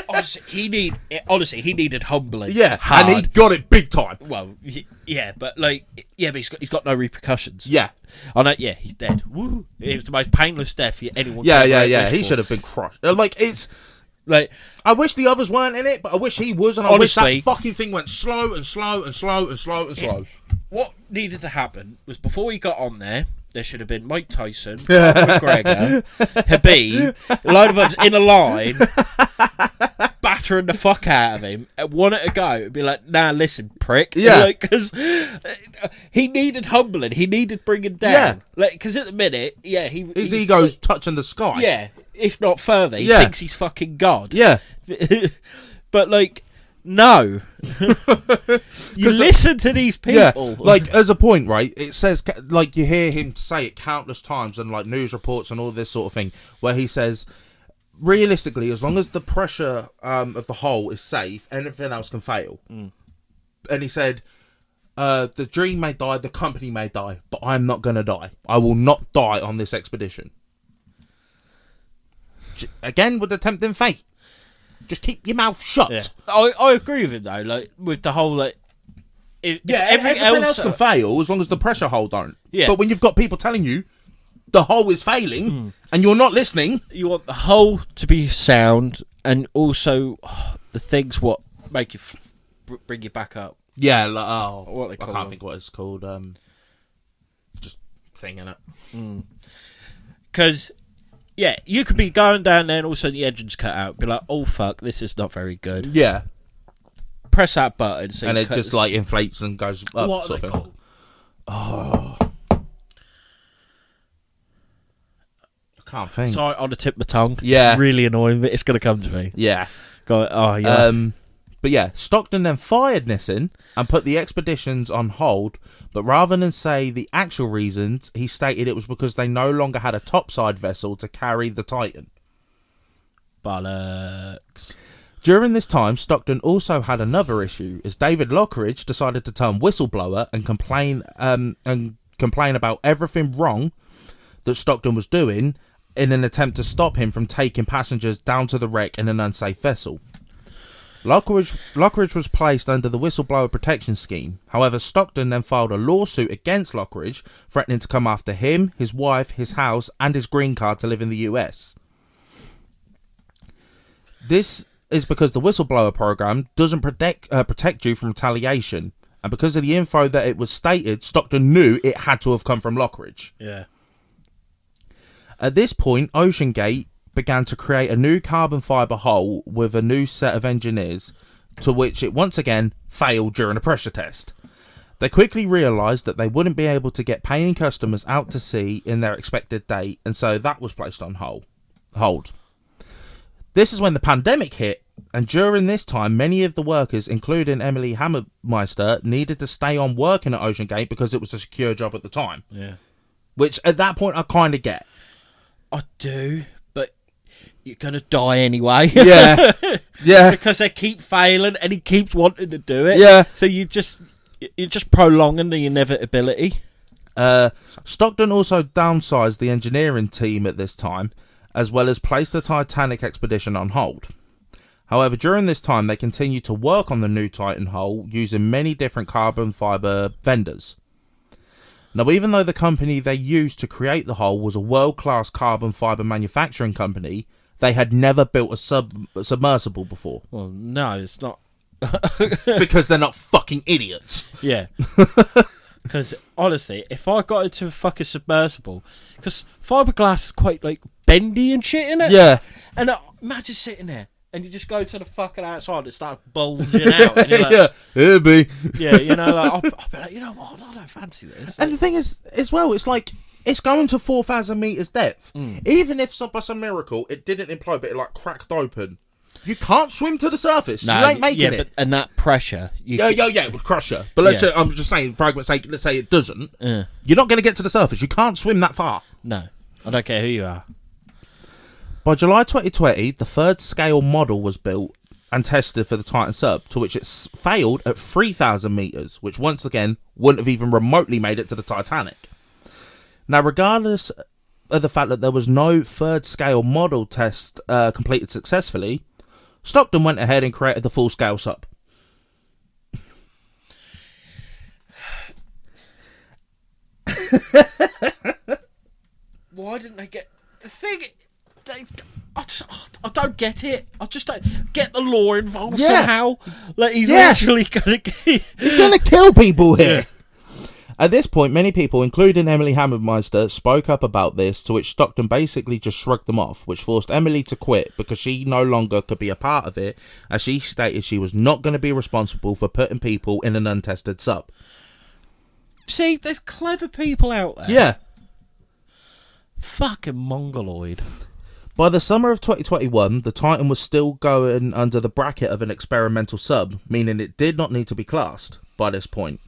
Honestly, he needed humbling. Yeah, hard. and he got it big time. Well, yeah, but he's got no repercussions. Yeah. Oh no, yeah, he's dead. Woo! It was the most painless death anyone. Yeah. He should have been crushed. I wish the others weren't in it, but I wish he was, and I wish that fucking thing went slow and slow and slow and slow and slow. What needed to happen was before he got on there should have been Mike Tyson, McGregor, Habib, a load of us in a line, battering the fuck out of him, one at a go, and be like, nah, listen, prick. Yeah. Because he needed humbling, he needed bringing down. Yeah. Because at the minute, his ego's touching the sky. Yeah, if not further, he thinks he's fucking God. Yeah. But, no. You listen to these people. Yeah, as a point, right, it says, you hear him say it countless times and, news reports and all this sort of thing, where he says, realistically, as long as the pressure of the hull is safe, anything else can fail. Mm. And he said, the dream may die, the company may die, but I'm not going to die. I will not die on this expedition. Again, with the tempting fate. Just keep your mouth shut. Yeah. I agree with him though. With the whole everything else can fail as long as the pressure hull don't. Yeah. But when you've got people telling you the hull is failing and you're not listening, you want the hull to be sound and also the things what make you bring you back up. Yeah. What they call I can't them. think what it's called. Just thing in it. Because. Yeah, you could be going down there and all of a sudden the engine's cut out. Be like, oh fuck, this is not very good. Yeah. Press that button. So and it just inflates and goes up. What sort of thing. called? Oh. I can't think. Sorry, on the tip of my tongue. Yeah. It's really annoying, but it's going to come to me. Yeah. Yeah. But yeah, Stockton then fired Nissen and put the expeditions on hold, but rather than say the actual reasons, he stated it was because they no longer had a topside vessel to carry the Titan. Bollocks. During this time, Stockton also had another issue, as David Lockridge decided to turn whistleblower and complain about everything wrong that Stockton was doing in an attempt to stop him from taking passengers down to the wreck in an unsafe vessel. Lockridge was placed under the whistleblower protection scheme. However, Stockton then filed a lawsuit against Lockridge, threatening to come after him, his wife, his house, and his green card to live in the US. This is because the whistleblower program doesn't protect you from retaliation, and because of the info that it was stated, Stockton knew it had to have come from Lockridge. Yeah. At this point, OcenaGate began to create a new carbon fibre hull with a new set of engineers, to which it once again failed during a pressure test. They quickly realised that they wouldn't be able to get paying customers out to sea in their expected date, and so that was placed on hold. This is when the pandemic hit, and during this time, many of the workers, including Emily Hammermeister, needed to stay on working at OcenaGate because it was a secure job at the time. Yeah. Which, at that point, I kind of get. I do, but you're going to die anyway. Yeah. Yeah. Because they keep failing and he keeps wanting to do it. Yeah. So you're just prolonging the inevitability. Stockton also downsized the engineering team at this time, as well as placed the Titanic expedition on hold. However, during this time, they continued to work on the new Titan hull using many different carbon fibre vendors. Now, even though the company they used to create the hull was a world-class carbon fibre manufacturing company, they had never built a submersible before. Well, no, it's not. Because they're not fucking idiots. Yeah. Because, honestly, if I got into a fucking submersible, because fiberglass is quite, bendy and shit, in it. Yeah. And imagine sitting there, and you just go to the fucking outside and it starts bulging out. And you're like, Yeah, it'd be. yeah, you know, like, I'll be like, you know what, I don't fancy this. And the thing is, as well, it's like, it's going to 4,000 metres depth. Even if by some miracle it didn't implode, but it like cracked open, you can't swim to the surface. You ain't making it. And that pressure. Yeah, it would crush you. But let's say, I'm just saying, for argument's sake, let's say it doesn't. You're not going to get to the surface. You can't swim that far. No, I don't care who you are. By July 2020, the third scale model was built and tested for the Titan sub, to which it failed at 3,000 metres, which once again wouldn't have even remotely made it to the Titanic. Now, regardless of the fact that there was no third scale model test completed successfully, Stockton went ahead and created the full scale sub. Why didn't they get the thing? I don't get it. I just don't get the law involved somehow. Like he's actually gonna kill people here. At this point, many people, including Emily Hammermeister, spoke up about this, to which Stockton basically just shrugged them off, which forced Emily to quit because she no longer could be a part of it, as she stated she was not going to be responsible for putting people in an untested sub. See, there's clever people out there. Yeah. Fucking mongoloid. By the summer of 2021, the Titan was still going under the bracket of an experimental sub, meaning it did not need to be classed by this point.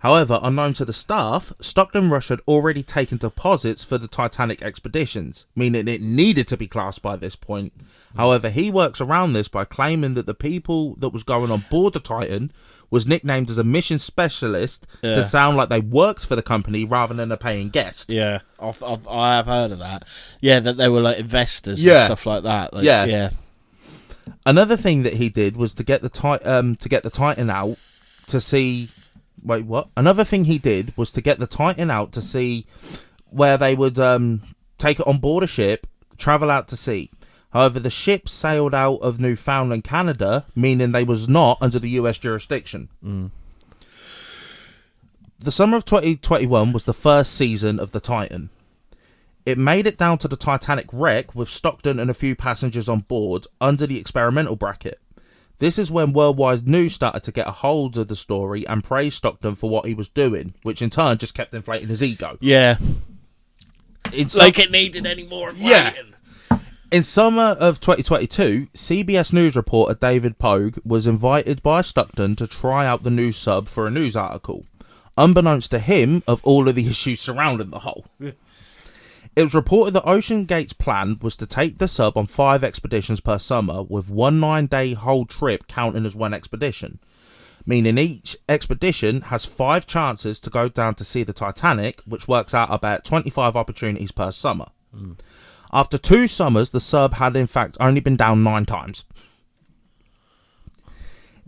However, unknown to the staff, Stockton Rush had already taken deposits for the Titanic expeditions, meaning it needed to be classed by this point. However, he works around this by claiming that the people that was going on board the Titan was nicknamed as a mission specialist to sound like they worked for the company rather than a paying guest. Yeah, I have heard of that. Yeah, that they were like investors and stuff like that. Like, yeah. Another thing that he did was to get the Titan out to see. Wait, what? Another thing he did was to get the Titan out to see where they would take it on board a ship, travel out to sea. However, the ship sailed out of Newfoundland, Canada, meaning they was not under the US jurisdiction. The summer of 2021 was the first season of the Titan. It made it down to the Titanic wreck with Stockton and a few passengers on board under the experimental bracket. This is when worldwide news started to get a hold of the story and praise Stockton for what he was doing, which in turn just kept inflating his ego. Yeah. Like it needed any more inflating. Yeah. In summer of 2022, CBS News reporter David Pogue was invited by Stockton to try out the new sub for a news article, unbeknownst to him of all of the issues surrounding the hull. Yeah. It was reported that OcenaGate's plan was to take the sub on 5 expeditions per summer, with 1 9-day whole trip counting as one expedition, meaning each expedition has 5 chances to go down to see the Titanic, which works out about 25 opportunities per summer. After 2 summers, the sub had in fact only been down 9 times.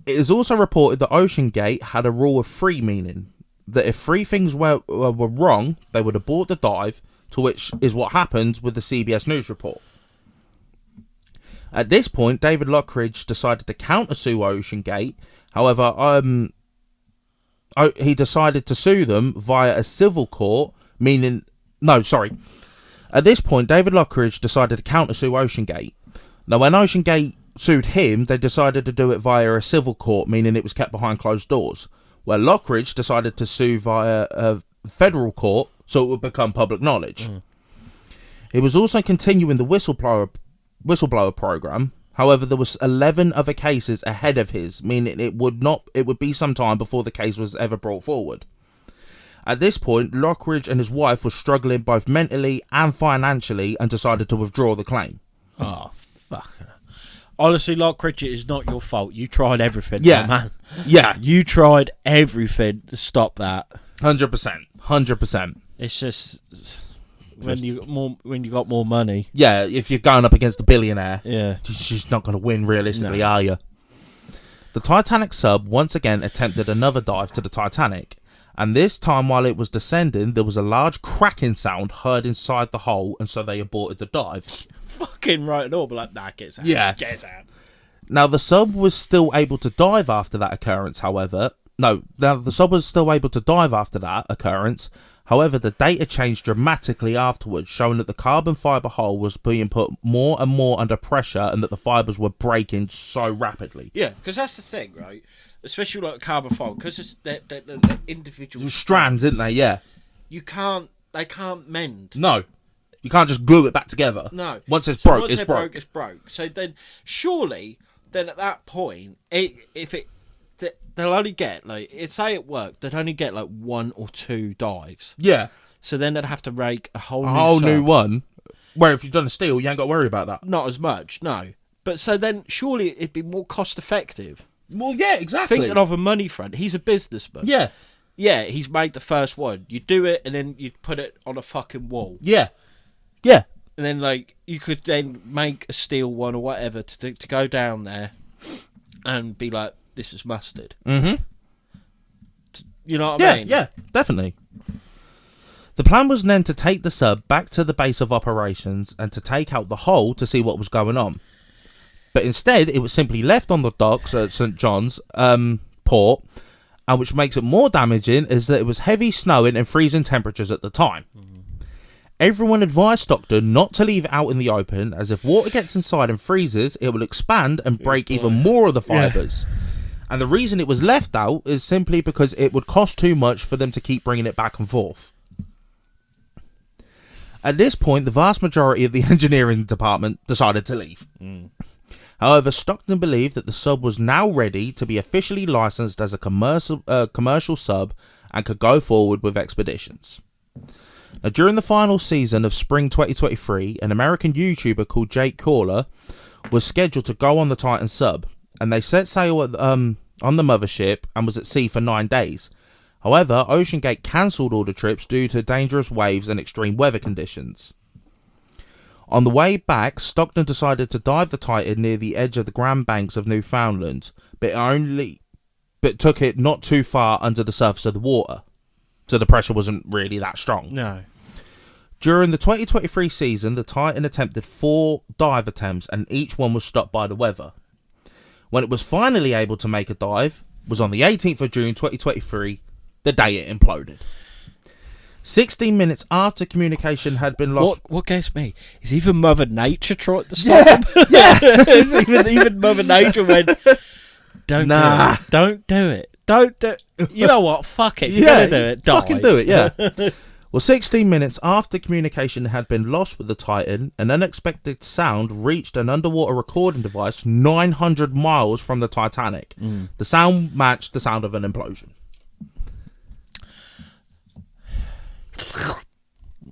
It is also reported that OcenaGate had a rule of 3, meaning that if 3 things were wrong, they would abort the dive, to which is what happened with the CBS News report. At this point, David Lockridge decided to countersue OcenaGate. However, he decided to sue them via a civil court, meaning... No, sorry. At this point, David Lockridge decided to countersue OcenaGate. Now, when OcenaGate sued him, they decided to do it via a civil court, meaning it was kept behind closed doors, where Lockridge decided to sue via a federal court, so it would become public knowledge. It was also continuing the whistleblower program. However, there was 11 other cases ahead of his, meaning it would be some time before the case was ever brought forward. At this point, Lockridge and his wife were struggling both mentally and financially and decided to withdraw the claim. Oh, fuck. Honestly, Lockridge, it is not your fault. You tried everything, man. Yeah. You tried everything to stop that. 100%. It's just when you got more money. Yeah, if you're going up against a billionaire, you're just not going to win realistically, are you? The Titanic sub once again attempted another dive to the Titanic, and this time while it was descending, there was a large cracking sound heard inside the hull, and so they aborted the dive. Fucking right and all, but like, nah, get out. Yeah. Get out. Now, the sub was still able to dive after that occurrence, however, No, now the sub was still able to dive after that occurrence. However, the data changed dramatically afterwards, showing that the carbon fibre hull was being put more and more under pressure and that the fibres were breaking so rapidly. Yeah, because that's the thing, right? Especially like carbon fibre, because it's the individual Strands, isn't they? Yeah. They can't mend. No. You can't just glue it back together. No. Once it's So broke, once it's they're broke. It's broke. So then, surely, then at that point, they'll only get, like, say it worked, they'd only get, like, 1 or 2 dives. Yeah. So then they'd have to rake a whole new one. Where if you've done a steel, you ain't got to worry about that. Not as much, no. But so then, surely it'd be more cost effective. Well, yeah, exactly. Thinking of a money front, he's a businessman. Yeah. Yeah, he's made the first one. You do it, and then you put it on a fucking wall. Yeah. Yeah. And then, like, you could then make a steel one or whatever to go down there and be like, this is mustard. Mm-hmm. You know what I mean? Yeah, definitely. The plan was then to take the sub back to the base of operations and to take out the hull to see what was going on. But instead, it was simply left on the docks at St. John's port, and which makes it more damaging is that it was heavy snowing and freezing temperatures at the time. Everyone advised Stockton not to leave it out in the open, as if water gets inside and freezes, it will expand and break even more of the fibres. Yeah. And the reason it was left out is simply because it would cost too much for them to keep bringing it back and forth. At this point, the vast majority of the engineering department decided to leave. However, Stockton believed that the sub was now ready to be officially licensed as a commercial sub and could go forward with expeditions. Now, during the final season of spring 2023, an American YouTuber called Jake Caller was scheduled to go on the Titan sub, and they set sail on the mothership and was at sea for 9 days. However, OcenaGate cancelled all the trips due to dangerous waves and extreme weather conditions. On the way back, Stockton decided to dive the Titan near the edge of the Grand Banks of Newfoundland, but took it not too far under the surface of the water, so the pressure wasn't really that strong. No. During the 2023 season, the Titan attempted 4 dive attempts, and each one was stopped by the weather. When it was finally able to make a dive, was on the 18th of June 2023, the day it imploded. 16 minutes after communication had been lost. What gets me is even Mother Nature tried to stop him. Yeah. even Mother Nature went, don't do it. You know what? Fuck it. You're going to do it. Die. Fucking do it, yeah. Well, 16 minutes after communication had been lost with the Titan, an unexpected sound reached an underwater recording device 900 miles from the Titanic. The sound matched the sound of an implosion.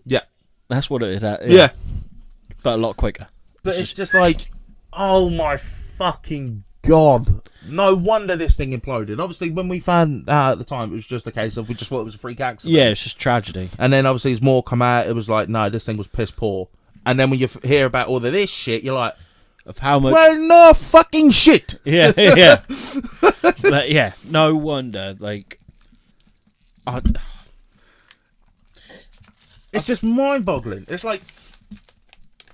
Yeah. That's what it is. Yeah. But a lot quicker. But it's just like, oh my fucking God. No wonder this thing imploded. Obviously, when we found out at the time, it was just a case of we just thought it was a freak accident. Yeah, it's just tragedy. And then obviously as more come out, it was like, no, this thing was piss poor. And then when you hear about all of this shit, you're like, of how much... Well, no fucking shit. Yeah, yeah. Like, yeah, no wonder. Like, it's just mind-boggling. It's like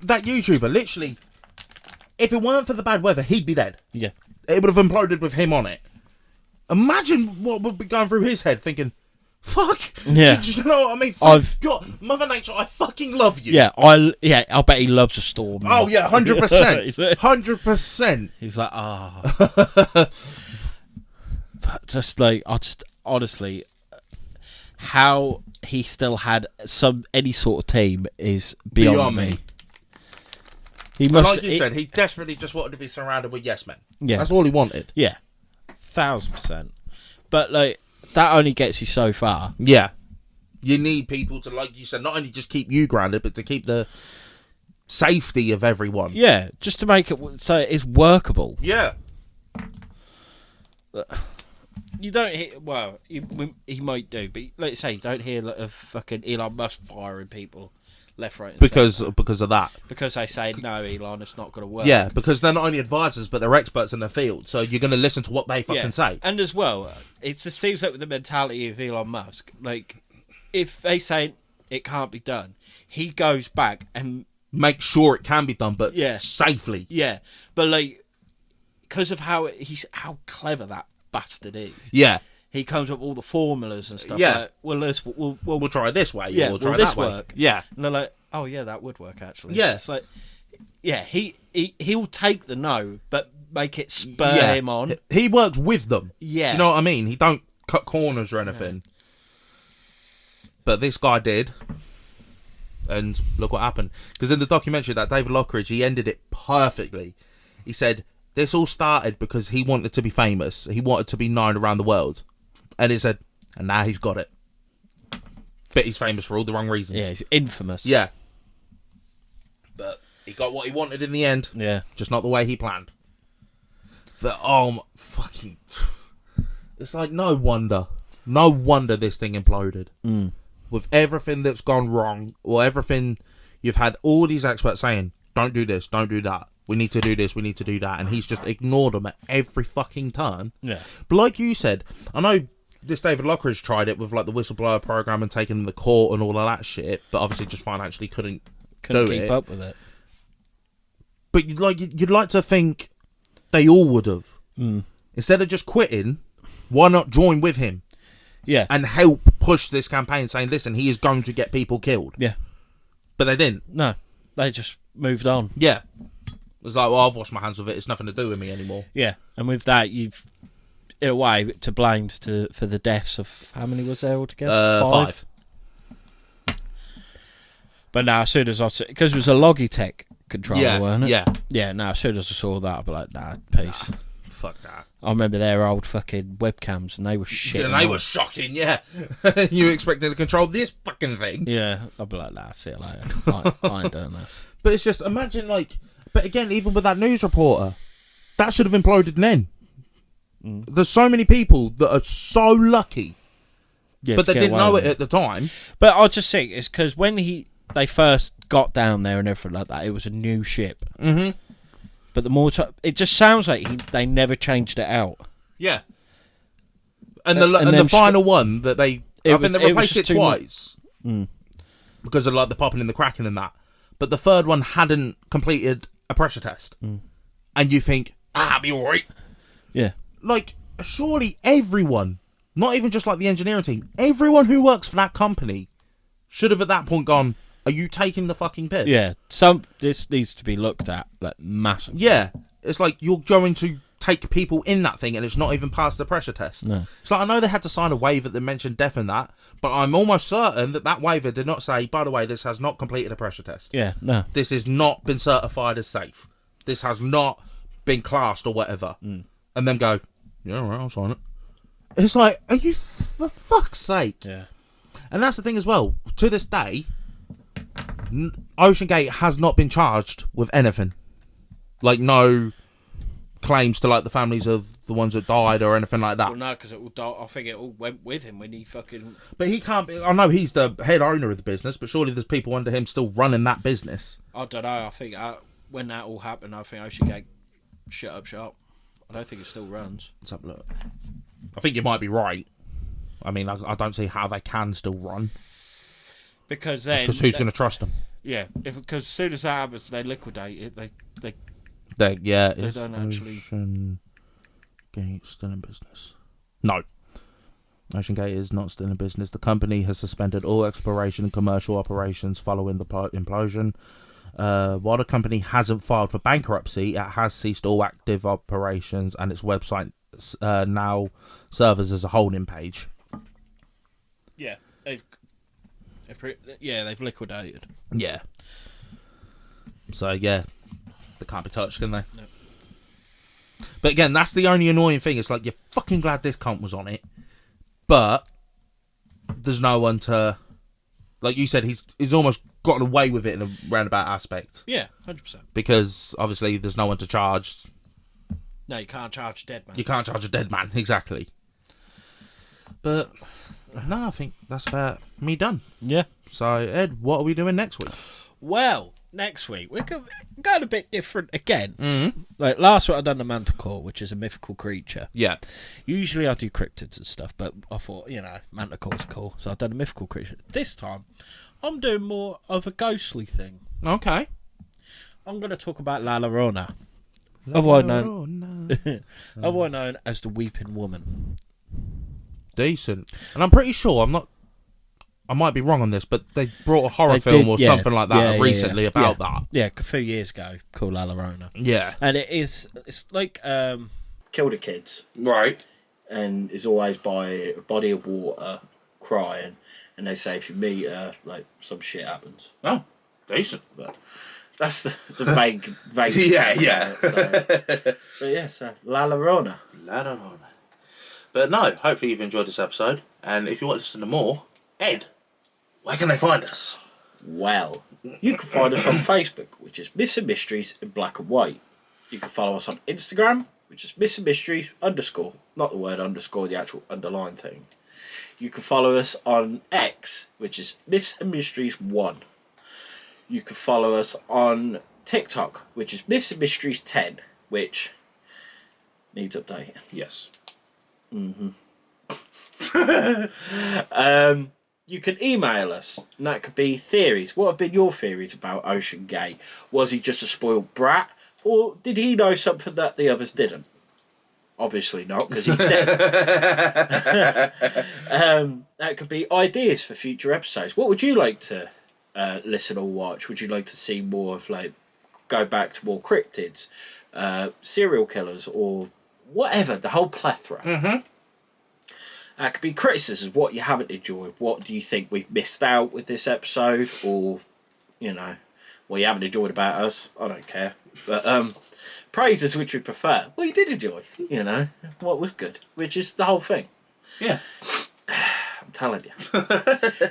that YouTuber, literally, if it weren't for the bad weather, he'd be dead. Yeah. It would have imploded with him on it. Imagine what would be going through his head thinking, fuck. Yeah. Do you know what I mean? God, Mother Nature, I fucking love you. Yeah, I bet he loves a storm. Oh, yeah, 100%. 100%. He's like, But just like, honestly, how he still had any sort of team is beyond me. He must, like you said, he desperately just wanted to be surrounded with yes men. Yeah, that's all he wanted. Yeah, 1000%. But like that only gets you so far. Yeah, you need people to, like you said, not only just keep you grounded, but to keep the safety of everyone. Yeah, just to make it so it's workable. Yeah. You don't hear, well, he might do, but let's say you don't hear of fucking Elon Musk firing people left, right, and because centre. Because of that. Because they say, no, Elon, it's not going to work. Yeah, because they're not only advisors, but they're experts in their field, so you're going to listen to what they fucking say. And as well, it just seems like with the mentality of Elon Musk, like, if they say it can't be done, he goes back and... make sure it can be done, but yeah, safely. Yeah, but like, because of how clever that bastard is. Yeah. he comes up with all the formulas and stuff. Yeah. Like, we'll try it this way. Yeah, We'll try will that this way. work? Yeah. And they're like, oh yeah, that would work actually. Yeah. It's like, yeah, he'll take the no, but make it spur him on. He works with them. Yeah. Do you know what I mean? He don't cut corners or anything. But this guy did. And look what happened. Because in the documentary, that David Lockridge, he ended it perfectly. He said, this all started because he wanted to be famous. He wanted to be known around the world. And he said, and now he's got it. But he's famous for all the wrong reasons. Yeah, he's infamous. Yeah. But he got what he wanted in the end. Yeah. Just not the way he planned. But, fucking... It's like, no wonder this thing imploded. With everything that's gone wrong, or everything, you've had all these experts saying, don't do this, don't do that. We need to do this, we need to do that. And he's just ignored them at every fucking turn. Yeah. But like you said, I know this David Lockridge tried it with like the whistleblower program and taking them to court and all of that shit, but obviously just financially couldn't keep up with it. But you'd like to think they all would have. Instead of just quitting, why not join with him? Yeah. And help push this campaign saying, listen, he is going to get people killed. Yeah. But they didn't. No. They just moved on. Yeah. It was like, well, I've washed my hands with it. It's nothing to do with me anymore. Yeah. And with that, you've, in a way, to blame for the deaths of, how many was there altogether? 5. But now, as soon as because it was a Logitech controller, weren't it? Yeah. Yeah, now, as soon as I saw that, I'd be like, nah, peace. Nah, fuck that. I remember their old fucking webcams, and they were shit. And they were shocking, yeah. You expected to control this fucking thing. Yeah, I'd be like, nah, see you later. I ain't doing this. But it's just, imagine, like... But again, even with that news reporter, that should have imploded then. There's so many people that are so lucky, but they didn't know it at the time. But I just think it's because when they first got down there and everything like that, it was a new ship. Mm-hmm. But the more it just sounds like they never changed it out. Yeah. And the final one that I think they replaced it twice because of like the popping and the cracking and that. But the third one hadn't completed a pressure test, and you think, I'll be alright. Yeah. Like, surely everyone, not even just like the engineering team, everyone who works for that company should have at that point gone, are you taking the fucking piss? Yeah. This needs to be looked at like massively. Yeah. It's like you're going to take people in that thing and it's not even past the pressure test. No. It's like, I know they had to sign a waiver that mentioned death and that, but I'm almost certain that waiver did not say, by the way, this has not completed a pressure test. Yeah, no. This has not been certified as safe. This has not been classed or whatever. And then go, yeah, all right, I'll sign it. It's like, are you, for fuck's sake? Yeah. And that's the thing as well. To this day, OcenaGate has not been charged with anything. Like, no claims to, like, the families of the ones that died or anything like that. Well, no, because I think it all went with him when he fucking... But he can't be... I know he's the head owner of the business, but surely there's people under him still running that business. I don't know. I think when that all happened, I think OcenaGate shut up shop. I don't think it still runs. Let's have a look. I think you might be right. I mean, I don't see how they can still run. Because then... Because who's going to trust them? Yeah, because as soon as that happens, they liquidate it. They they don't actually... OcenaGate still in business? No. OcenaGate is not still in business. The company has suspended all exploration and commercial operations following the implosion. While the company hasn't filed for bankruptcy, it has ceased all active operations and its website now serves as a holding page. Yeah, they've liquidated. Yeah. So, yeah, they can't be touched, can they? No. But again, that's the only annoying thing. It's like, you're fucking glad this cunt was on it, but there's no one to... Like you said, he's almost gotten away with it in a roundabout aspect. Yeah, 100%. Because, obviously, there's no one to charge. No, you can't charge a dead man. You can't charge a dead man, exactly. But, no, I think that's about me done. Yeah. So, Ed, what are we doing next week? Well, next week, we're going a bit different again. Mm-hmm. Like, last week I done the manticore, which is a mythical creature. Yeah. Usually I do cryptids and stuff, but I thought, manticores are cool, so I've done a mythical creature. This time, I'm doing more of a ghostly thing. Okay. I'm going to talk about La Llorona. Otherwise known as the Weeping Woman. Decent. And I'm pretty sure, I might be wrong on this, but they brought a horror film or something like that recently about that. Yeah, a few years ago, called La Llorona. Yeah. And it's like Kill the kids. Right. And is always by a body of water crying. And they say if you meet her, like, some shit happens. Oh, decent. But that's the vague Yeah. But yeah, so La Llorona. La Llorona. But no, hopefully you've enjoyed this episode. And if you want to listen to more, Ed, where can they find us? Well, you can find us on Facebook, which is Missing Mysteries in Black and White. You can follow us on Instagram, which is Missing Mysteries _ not the word underscore, the actual underline thing. You can follow us on X, which is Missing Mysteries 1. You can follow us on TikTok, which is Missing Mysteries 10, which needs updating. Yes. You can email us, and that could be theories. What have been your theories about OcenaGate? Was he just a spoiled brat, or did he know something that the others didn't? Obviously not, because he's dead. That could be ideas for future episodes. What would you like to listen or watch? Would you like to see more of, like, go back to more cryptids, serial killers, or whatever, the whole plethora? Mm-hmm. That could be criticism, what you haven't enjoyed. What do you think we've missed out with this episode? Or, you know, what you haven't enjoyed about us. I don't care. But praises which we prefer. Well, you did enjoy, you know, what was good. Which is the whole thing. Yeah. I'm telling you.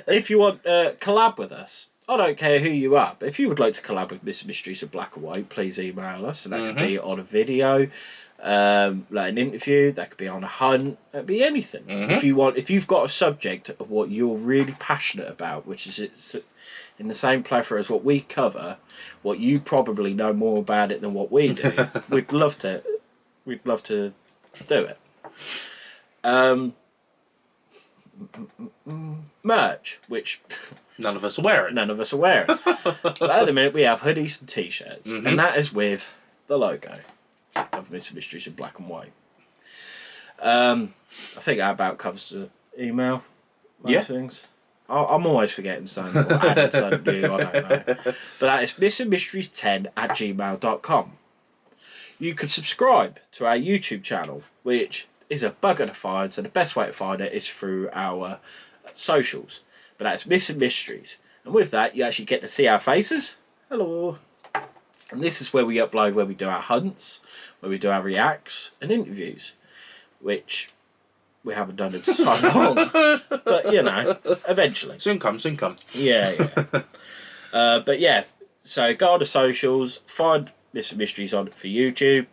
If you want to collab with us, I don't care who you are, but if you would like to collab with Mr. Mysteries of Black and White, please email us. And that could be on a video, like an interview, that could be on a hunt, that could be anything. If you've got a subject of what you're really passionate about, which is it's in the same plethora as what we cover, what you probably know more about it than what we do, we'd love to do it. Merch, which none of us are wearing. But at the minute we have hoodies and t-shirts, and that is with the logo of Mr. Mysteries in Black and White. I think that about covers the email. Most things. I'm always forgetting something or adding something new, I don't know. But that is missingmysteries10@gmail.com. You can subscribe to our YouTube channel, which is a bugger to find, so the best way to find it is through our socials. But that's Missing Mysteries. And with that, you actually get to see our faces. Hello. And this is where we upload, where we do our hunts, where we do our reacts and interviews, which we haven't done in so long. But, you know, eventually. Soon come. Yeah. But yeah, so go on the socials, find Missing Mysteries on for YouTube,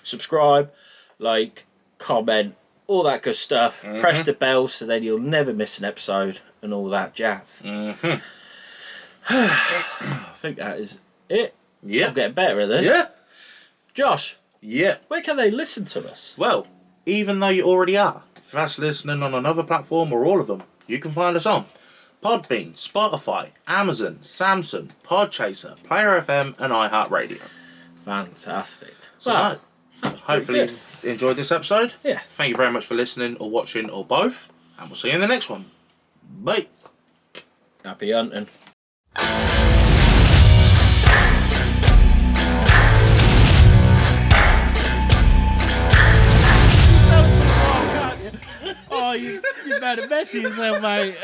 subscribe, like, comment, all that good stuff. Press the bell so then you'll never miss an episode and all that jazz. I think that is it. Yeah. I'm getting better at this. Yeah. Josh. Yeah. Where can they listen to us? Well, even though you already are, if that's listening on another platform or all of them, you can find us on Podbean, Spotify, Amazon, Samsung, Podchaser, Player FM, and iHeartRadio. Fantastic. So, Well, hopefully you enjoyed this episode. Yeah. Thank you very much for listening or watching or both. And we'll see you in the next one. Bye. happy hunting. Oh, you made a mess of yourself, mate.